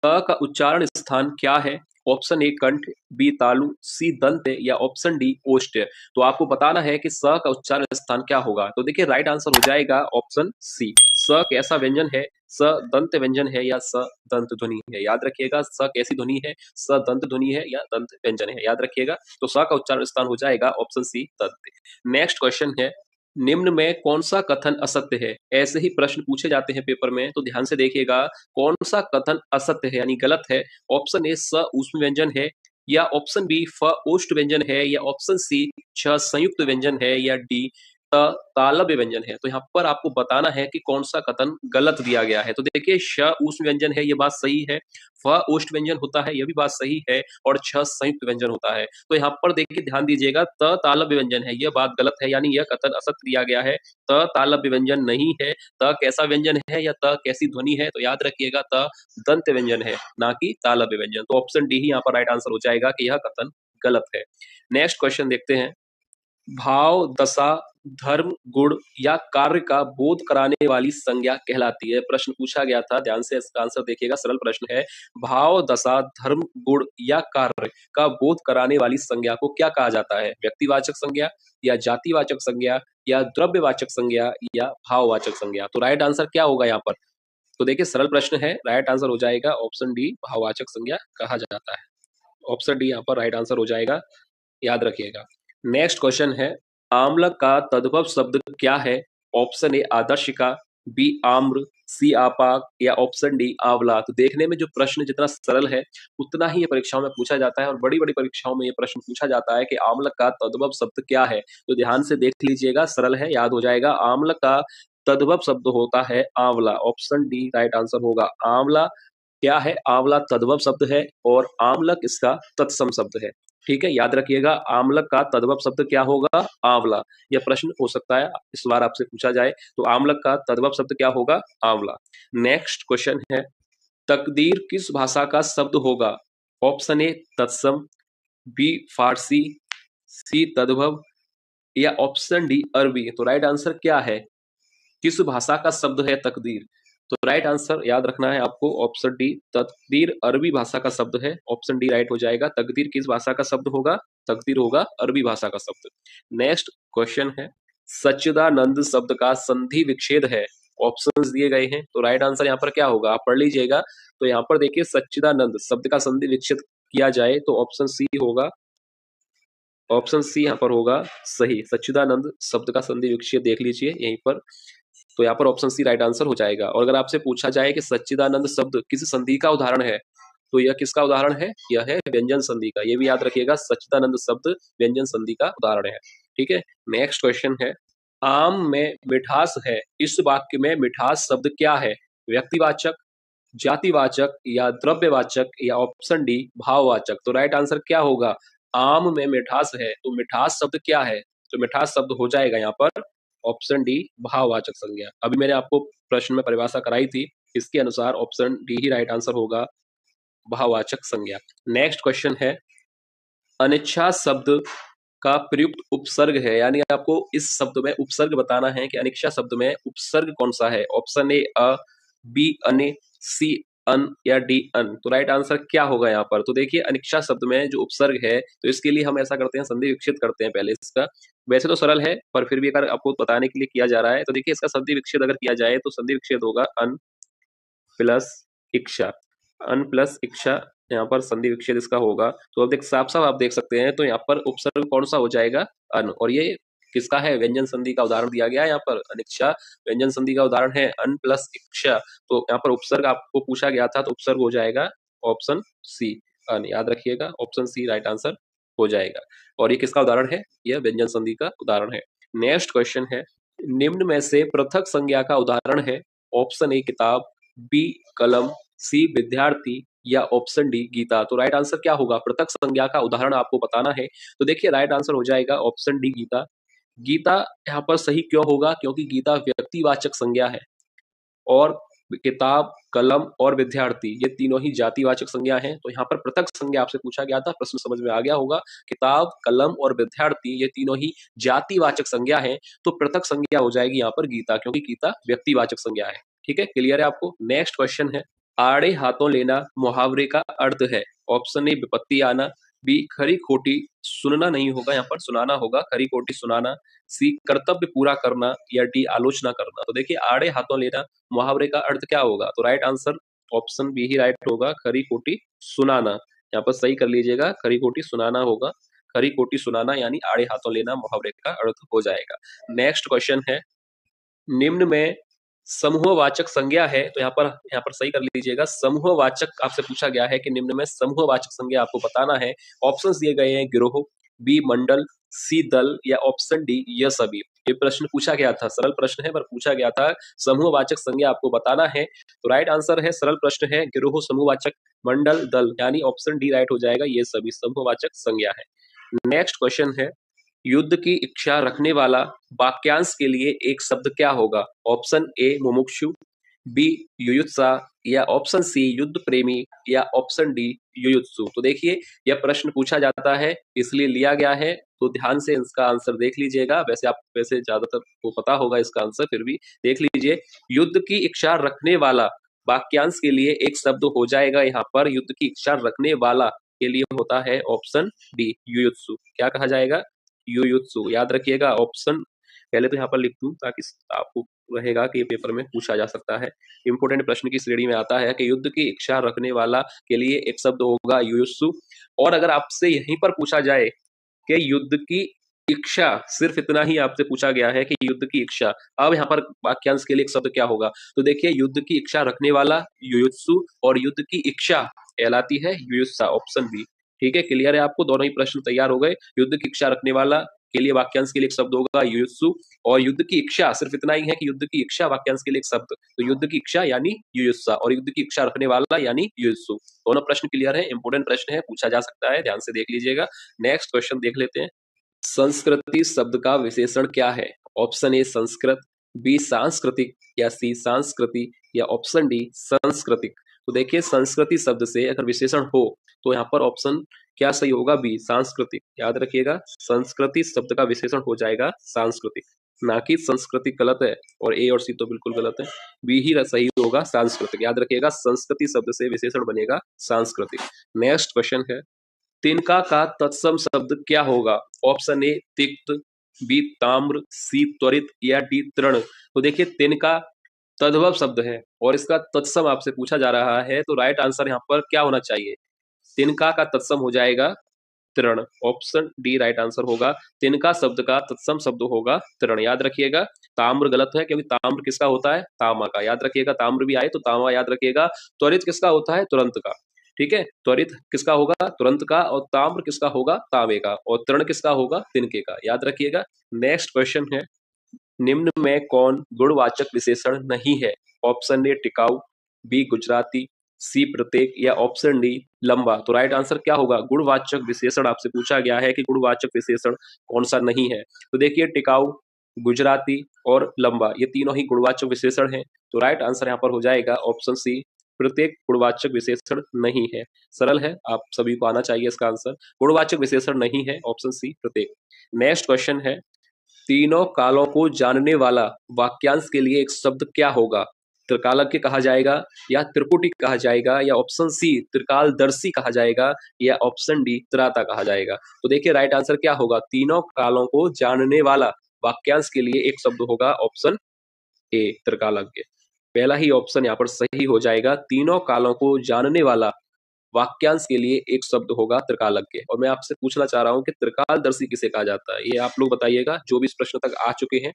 का उच्चारण स्थान क्या है? ऑप्शन ए कंठ, बी तालु, सी दंत या ऑप्शन डी ओष्ठ। तो आपको बताना है कि स का उच्चारण स्थान क्या होगा। तो देखिए राइट आंसर हो जाएगा ऑप्शन सी। स कैसा व्यंजन है? स दंत व्यंजन है या स दंत ध्वनि है? याद रखिएगा, स कैसी ध्वनि है? स दंत ध्वनि है या दंत व्यंजन है? याद रखिएगा। तो स का उच्चारण स्थान हो जाएगा ऑप्शन सी दंत। नेक्स्ट क्वेश्चन है, निम्न में कौन सा कथन असत्य है? ऐसे ही प्रश्न पूछे जाते हैं पेपर में, तो ध्यान से देखिएगा कौन सा कथन असत्य है यानी गलत है। ऑप्शन ए स ऊष्म व्यंजन है, या ऑप्शन बी फ ओष्ठ व्यंजन है, या ऑप्शन सी छ संयुक्त व्यंजन है, या डी त तालव्य व्यंजन है। तो यहाँ पर आपको बताना है कि कौन सा कथन गलत दिया गया है। तो देखिए श ऊष्म व्यंजन है, ये बात सही है। फ ओष्ठ व्यंजन होता है, ये भी बात सही है। और छ संयुक्त व्यंजन होता है। तो यहाँ पर देखिए ध्यान दीजिएगा, त तालव्य व्यंजन है, यह बात गलत है, यानी यह कथन असत्य दिया गया है। त तालव्य व्यंजन नहीं है। त कैसा व्यंजन है या त कैसी ध्वनि है? तो याद रखिएगा त दंत व्यंजन है, ना कि तालव्य व्यंजन। तो ऑप्शन डी ही यहाँ पर राइट आंसर हो जाएगा कि यह कथन गलत है। नेक्स्ट क्वेश्चन देखते हैं, भाव, दशा, धर्म, गुण या कार्य का बोध कराने वाली संज्ञा कहलाती है। प्रश्न पूछा गया था, ध्यान से इसका आंसर देखिएगा, सरल प्रश्न है। भाव, दशा, धर्म, गुण या कार्य का बोध कराने वाली संज्ञा को क्या कहा जाता है? व्यक्तिवाचक संज्ञा, या जातिवाचक संज्ञा, या द्रव्यवाचक संज्ञा, या भाववाचक संज्ञा। तो राइट आंसर क्या होगा यहाँ पर? तो देखिए सरल प्रश्न है, राइट आंसर हो जाएगा ऑप्शन डी, भाववाचक संज्ञा कहा जाता है। ऑप्शन डी यहाँ पर राइट आंसर हो जाएगा, याद रखिएगा। नेक्स्ट क्वेश्चन है, आम्ल का तद्भव शब्द क्या है? ऑप्शन ए आदर्शिका, बी आम्र, सी आपाक, या ऑप्शन डी आंवला। तो देखने में जो प्रश्न जितना सरल है उतना ही ये परीक्षाओं में पूछा जाता है, और बड़ी बड़ी परीक्षाओं में ये प्रश्न पूछा जाता है कि आम्ल का तद्भव शब्द क्या है। तो ध्यान से देख लीजिएगा, सरल है, याद हो जाएगा। आम्ल का तद्भव शब्द होता है आंवला। ऑप्शन डी राइट आंसर होगा। आंवला क्या है? आंवला तद्भव शब्द है और आम्लक इसका तत्सम शब्द है। ठीक है, याद रखिएगा, आम्लक का तद्भव शब्द क्या होगा? आंवला। यह प्रश्न हो सकता है इस बार आपसे पूछा जाए, तो आम्लक का तद्भव शब्द क्या होगा? आंवला। नेक्स्ट क्वेश्चन है, तकदीर किस भाषा का शब्द होगा? ऑप्शन ए तत्सम, बी फारसी, सी तद्भव, या ऑप्शन डी अरबी। तो राइट आंसर क्या है? किस भाषा का शब्द है तकदीर? तो राइट आंसर याद रखना है आपको, ऑप्शन डी, तकदीर अरबी भाषा का शब्द है। ऑप्शन डी राइट हो जाएगा। तकदीर किस भाषा का शब्द होगा? तकदीर होगा अरबी भाषा का शब्द। नेक्स्ट क्वेश्चन है, सच्चिदानंद शब्द का संधि विच्छेद है। ऑप्शंस दिए गए हैं, तो राइट आंसर यहाँ पर क्या होगा आप पढ़ लीजिएगा। तो यहाँ पर देखिए सच्चिदानंद शब्द का संधि विच्छेद किया जाए तो ऑप्शन सी होगा। ऑप्शन सी यहाँ पर होगा सही। सच्चिदानंद शब्द का संधि विच्छेद देख लीजिए यहीं पर, तो यहाँ पर ऑप्शन सी राइट आंसर हो जाएगा। और अगर आपसे पूछा जाए कि सच्चिदानंद शब्द किस संधि का उदाहरण है, तो यह किसका उदाहरण है? यह है व्यंजन संधि का। यह भी याद रखिएगा, सच्चिदानंद शब्द व्यंजन संधि का उदाहरण है। ठीक है, नेक्स्ट क्वेश्चन है, आम में मिठास है, इस वाक्य में मिठास शब्द क्या है? व्यक्तिवाचक, जातिवाचक, या द्रव्यवाचक, या ऑप्शन डी भाववाचक। तो राइट आंसर क्या होगा? आम में मिठास है, तो मिठास शब्द क्या है? तो मिठास शब्द हो जाएगा यहाँ पर ऑप्शन डी भाववाचक संज्ञा। अभी मैंने आपको प्रश्न में परिभाषा कराई थी, इसके अनुसार ऑप्शन डी ही राइट आंसर होगा, भाववाचक संज्ञा। नेक्स्ट क्वेश्चन है, अनिच्छा शब्द का प्रयुक्त उपसर्ग है, यानी आपको इस शब्द में उपसर्ग बताना है कि अनिच्छा शब्द में उपसर्ग कौन सा है। ऑप्शन ए अ, बी अने, सी अन, या डी अन। तो राइट आंसर क्या होगा यहाँ पर? तो देखिए अनिच्छा शब्द में जो उपसर्ग है, तो इसके लिए हम ऐसा करते हैं, संधि विच्छेद करते हैं पहले इसका। वैसे तो सरल है, पर फिर भी अगर आपको बताने के लिए किया जा रहा है, तो देखिए इसका संधि विच्छेद अगर किया जाए तो संधि विच्छेद होगा अन प्लस इच्छा। अन प्लस इच्छा, यहाँ पर संधि विच्छेद इसका होगा। तो अब देख साफ साफ आप देख सकते हैं, तो यहाँ पर उपसर्ग कौन सा हो जाएगा? अन। और ये किसका है? व्यंजन संधि का उदाहरण दिया गया है यहाँ पर। अनिच्छा व्यंजन संधि का उदाहरण है, अन प्लस इच्छा। तो यहाँ पर उपसर्ग आपको पूछा गया था, तो उपसर्ग हो जाएगा ऑप्शन सी अन। याद रखिएगा, ऑप्शन सी राइट आंसर हो जाएगा। और ये किसका उदाहरण है? यह व्यंजन संधि का उदाहरण है। नेक्स्ट क्वेश्चन है, निम्न में से पृथक संज्ञा का उदाहरण है। ऑप्शन ए किताब, बी कलम, सी विद्यार्थी, या ऑप्शन डी गीता। तो राइट आंसर क्या होगा? पृथक संज्ञा का उदाहरण आपको बताना है। तो देखिए राइट आंसर हो जाएगा ऑप्शन डी गीता। गीता यहाँ पर सही क्यों होगा? क्योंकि गीता व्यक्तिवाचक संज्ञा है, और किताब, कलम और विद्यार्थी ये तीनों ही जातिवाचक संज्ञा हैं। तो यहाँ पर पृथक संज्ञा आपसे पूछा गया था, प्रश्न समझ में आ गया होगा। किताब, कलम और विद्यार्थी ये तीनों ही जातिवाचक संज्ञा हैं, तो पृथक संज्ञा हो जाएगी यहाँ पर गीता, क्योंकि गीता व्यक्तिवाचक संज्ञा है। ठीक है, क्लियर है आपको? नेक्स्ट क्वेश्चन है, आड़े हाथों लेना मुहावरे का अर्थ है? ऑप्शन ए विपत्ति आना, बी खरी खोटी सुनना नहीं होगा, यहाँ पर सुनाना होगा, खरी खोटी सुनाना, सी कर्तव्य पूरा करना, या डी आलोचना करना। तो देखिए आड़े हाथों लेना मुहावरे का अर्थ क्या होगा? तो राइट आंसर ऑप्शन बी ही राइट होगा, खरी खोटी सुनाना। यहाँ पर सही कर लीजिएगा, खरी खोटी सुनाना होगा, खरी खोटी सुनाना यानी आड़े हाथों लेना मुहावरे का अर्थ हो जाएगा। नेक्स्ट क्वेश्चन है, निम्न में समूहवाचक संज्ञा है, तो यहाँ पर सही कर लीजिएगा, समूहवाचक आपसे पूछा गया है कि निम्न में समूहवाचक संज्ञा आपको बताना है। ऑप्शंस दिए गए हैं, गिरोह, बी मंडल, सी दल, या ऑप्शन डी यह सभी। ये प्रश्न पूछा गया था, सरल प्रश्न है पर पूछा गया था, समूहवाचक संज्ञा आपको बताना है। तो राइट आंसर है, सरल प्रश्न है, गिरोह, समूहवाचक, मंडल, दल, यानी ऑप्शन डी राइट हो जाएगा, ये सभी समूहवाचक संज्ञा है। नेक्स्ट क्वेश्चन है, युद्ध की इच्छा रखने वाला वाक्यांश के लिए एक शब्द क्या होगा? ऑप्शन ए मुमुक्षु, बी युयुत्सा, या ऑप्शन सी युद्ध प्रेमी, या ऑप्शन डी युयुत्सु। तो देखिए यह प्रश्न पूछा जाता है इसलिए लिया गया है, तो ध्यान से इसका आंसर देख लीजिएगा। वैसे ज्यादातर को पता होगा इसका आंसर, फिर भी देख लीजिए। युद्ध की इच्छा रखने वाला वाक्यांश के लिए एक शब्द हो जाएगा यहाँ पर, युद्ध की इच्छा रखने वाला के लिए होता है ऑप्शन डी युयुत्सु। क्या कहा जाएगा? युयुत्सु। याद रखिएगा ऑप्शन, पहले तो यहाँ पर लिख दूं ताकि आपको रहेगा कि ये पेपर में पूछा जा सकता है। इंपोर्टेंट प्रश्न की श्रेणी में आता है कि युद्ध की इच्छा रखने वाला के लिए एक शब्द होगा युयुत्सु। और अगर आपसे यहीं पर पूछा जाए कि युद्ध की इच्छा, सिर्फ इतना ही आपसे पूछा गया है कि युद्ध की इच्छा, अब यहाँ पर वाक्यांश के लिए एक शब्द क्या होगा? तो देखिए युद्ध की इच्छा रखने वाला युयुत्सु, और युद्ध की इच्छा कहलाती है युयुत्सा, ऑप्शन बी। ठीक है, क्लियर है आपको? दोनों ही प्रश्न तैयार हो गए। युद्ध की इच्छा रखने वाला के लिए वाक्यांश के लिए एक शब्द होगा युयुत्सु, और युद्ध की इच्छा सिर्फ इतना ही है कि युद्ध की इच्छा वाक्यांश के लिए एक शब्द, तो युद्ध की इच्छा यानी युयुत्सा, और युद्ध की इच्छा रखने वाला यानी युयुत्सु। दोनों प्रश्न क्लियर है, इंपोर्टेंट प्रश्न है, पूछा जा सकता है, ध्यान से देख लीजिएगा। नेक्स्ट क्वेश्चन देख लेते हैं, संस्कृति शब्द का विशेषण क्या है? ऑप्शन ए संस्कृत, बी सांस्कृतिक, या सी सांस्कृति, या ऑप्शन डी सांस्कृतिक। तो देखिए संस्कृति शब्द से अगर विशेषण हो तो यहाँ पर ऑप्शन क्या सही होगा? बी सांस्कृतिक। याद रखिएगा संस्कृति शब्द का विशेषण हो जाएगा सांस्कृतिक, ना कि संस्कृति गलत है, और ए और सी तो बिल्कुल गलत है, बी ही सही होगा सांस्कृतिक। याद रखिएगा संस्कृति शब्द से विशेषण बनेगा सांस्कृतिक। नेक्स्ट क्वेश्चन है, तिनका का तत्सम शब्द क्या होगा? ऑप्शन ए तिक्त, बी ताम्र, सी त्वरित, या डी तृण। तो देखिए तिनका तद्भव शब्द है और इसका तत्सम आपसे पूछा जा रहा है, तो राइट आंसर यहाँ पर क्या होना चाहिए? तिनका का तत्सम हो जाएगा तृण, ऑप्शन डी राइट आंसर होगा। तिनका शब्द का तत्सम शब्द होगा तृण। याद रखिएगा ताम्र गलत है, क्योंकि ताम्र किसका होता है? तामा का। याद रखिएगा ताम्र भी आए तो तामा याद रखिएगा। त्वरित किसका होता है? तुरंत का। ठीक है, त्वरित किसका होगा? तुरंत का। और ताम्र किसका होगा? तांबे का। और तृण किसका होगा? तिनके का। याद रखिएगा। नेक्स्ट क्वेश्चन है, निम्न में कौन गुणवाचक विशेषण नहीं है? ऑप्शन ए टिकाऊ, बी गुजराती, सी प्रत्येक, या ऑप्शन डी लंबा। तो राइट आंसर क्या होगा? गुणवाचक विशेषण आपसे पूछा गया है कि गुणवाचक विशेषण कौन सा नहीं है। तो देखिए टिकाऊ, गुजराती और लंबा, ये तीनों ही गुणवाचक विशेषण हैं। तो राइट आंसर यहाँ पर हो जाएगा ऑप्शन सी प्रत्येक गुणवाचक विशेषण नहीं है। सरल है, आप सभी को आना चाहिए इसका आंसर। गुणवाचक विशेषण नहीं है, ऑप्शन सी प्रत्येक। नेक्स्ट क्वेश्चन है, तीनों कालों को जानने वाला वाक्यांश के लिए एक शब्द क्या होगा? त्रिकालज्ञ कहा जाएगा, या त्रिपुटी कहा जाएगा, या ऑप्शन सी त्रिकालदर्शी कहा जाएगा, या ऑप्शन डी त्राता कहा जाएगा। तो देखिए राइट आंसर क्या होगा? तीनों कालों को जानने वाला वाक्यांश के लिए एक शब्द होगा ऑप्शन ए त्रिकालज्ञ। पहला ही ऑप्शन यहाँ पर सही हो जाएगा। तीनों कालों को जानने वाला वाक्यांश के लिए एक शब्द होगा त्रिकालज्ञ। और मैं आपसे पूछना चाह रहा हूं कि त्रिकालदर्शी किसे कहा जाता है? ये आप लोग बताइएगा, जो भी इस प्रश्न तक आ चुके हैं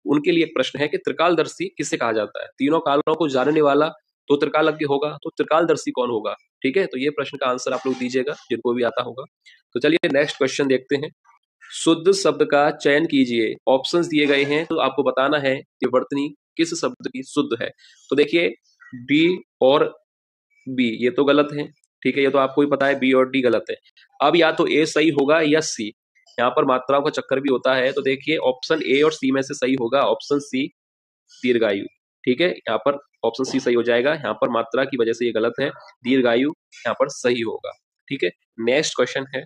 उनके लिए एक प्रश्न है कि त्रिकालदर्शी किसे कहा जाता है? तीनों कालों को जानने वाला तो त्रिकालज्ञ होगा, तो त्रिकालदर्शी कौन होगा? ठीक है, तो ये प्रश्न का आंसर आप लोग दीजिएगा जिनको भी आता होगा। तो चलिए नेक्स्ट क्वेश्चन देखते हैं, शुद्ध शब्द का चयन कीजिए। ऑप्शंस दिए गए हैं, तो आपको बताना है कि वर्तनी किस शब्द की शुद्ध है। तो देखिए डी और बी ये तो गलत है, ठीक है, ये तो आपको ही पता है बी और डी गलत है। अब या तो ए सही होगा या सी, यहाँ पर मात्राओं का चक्कर भी होता है। तो देखिए ऑप्शन ए और सी में से सही होगा ऑप्शन सी दीर्घायु। ठीक है, यहाँ पर ऑप्शन सी सही हो जाएगा, यहाँ पर मात्रा की वजह से ये गलत है, दीर्घायु यहाँ पर सही होगा। ठीक है, नेक्स्ट क्वेश्चन है,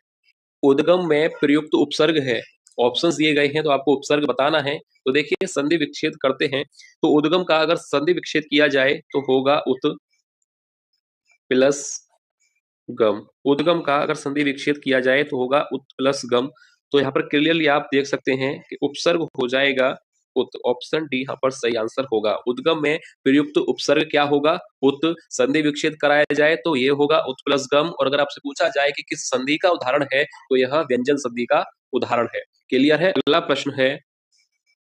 उद्गम में प्रयुक्त उपसर्ग है। ऑप्शंस दिए गए हैं तो आपको उपसर्ग बताना है। तो देखिए संधि विच्छेद करते हैं, तो उद्गम का अगर संधि विच्छेद किया जाए तो होगा उत, प्लस गम। उद्गम का अगर संधि विच्छेद किया जाए तो होगा उत प्लस गम। तो यहाँ पर क्लियरली आप देख सकते हैं कि उपसर्ग हो जाएगा उत। ऑप्शन डी यहाँ पर सही आंसर होगा। उद्गम में प्रयुक्त उपसर्ग क्या होगा? उत। संधि विच्छेद कराया जाए तो ये होगा उत प्लस गम। और अगर आपसे पूछा जाए कि किस संधि का उदाहरण है तो यह व्यंजन संधि का उदाहरण है। क्लियर है? अगला प्रश्न है,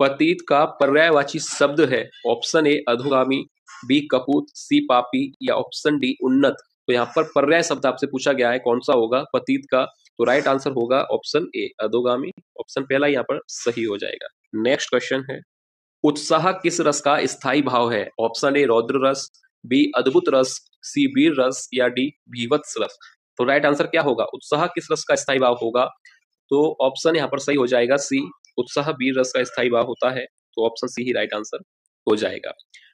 पतित का पर्यायवाची शब्द है। ऑप्शन ए अधोगामी, बी कपूत, सी पापी या ऑप्शन डी उन्नत। तो यहाँ पर पर्याय शब्द आपसे पूछा गया है, कौन सा होगा पतित का? तो राइट आंसर होगा ऑप्शन ए अधोगामी। ऑप्शन पहला यहाँ पर सही हो जाएगा। नेक्स्ट क्वेश्चन है, उत्साह किस रस का स्थायी भाव है? ऑप्शन ए रौद्र रस, बी अद्भुत रस, सी वीर रस या डी भीवत्स रस। तो राइट आंसर क्या होगा? उत्साह किस रस का स्थायी भाव होगा? तो ऑप्शन यहाँ पर सही हो जाएगा सी, उत्साह वीर रस का स्थायी भाव होता है। तो ऑप्शन सी ही राइट आंसर हो जाएगा।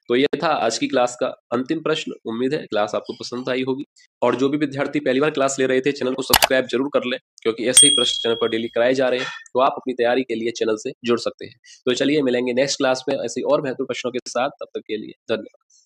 तो ये था आज की क्लास का अंतिम प्रश्न। उम्मीद है क्लास आपको पसंद आई होगी। और जो भी विद्यार्थी पहली बार क्लास ले रहे थे, चैनल को सब्सक्राइब जरूर कर लें, क्योंकि ऐसे ही प्रश्न चैनल पर डेली कराए जा रहे हैं। तो आप अपनी तैयारी के लिए चैनल से जुड़ सकते हैं। तो चलिए मिलेंगे नेक्स्ट क्लास में ऐसे और महत्वपूर्ण प्रश्नों के साथ। तब तक के लिए धन्यवाद।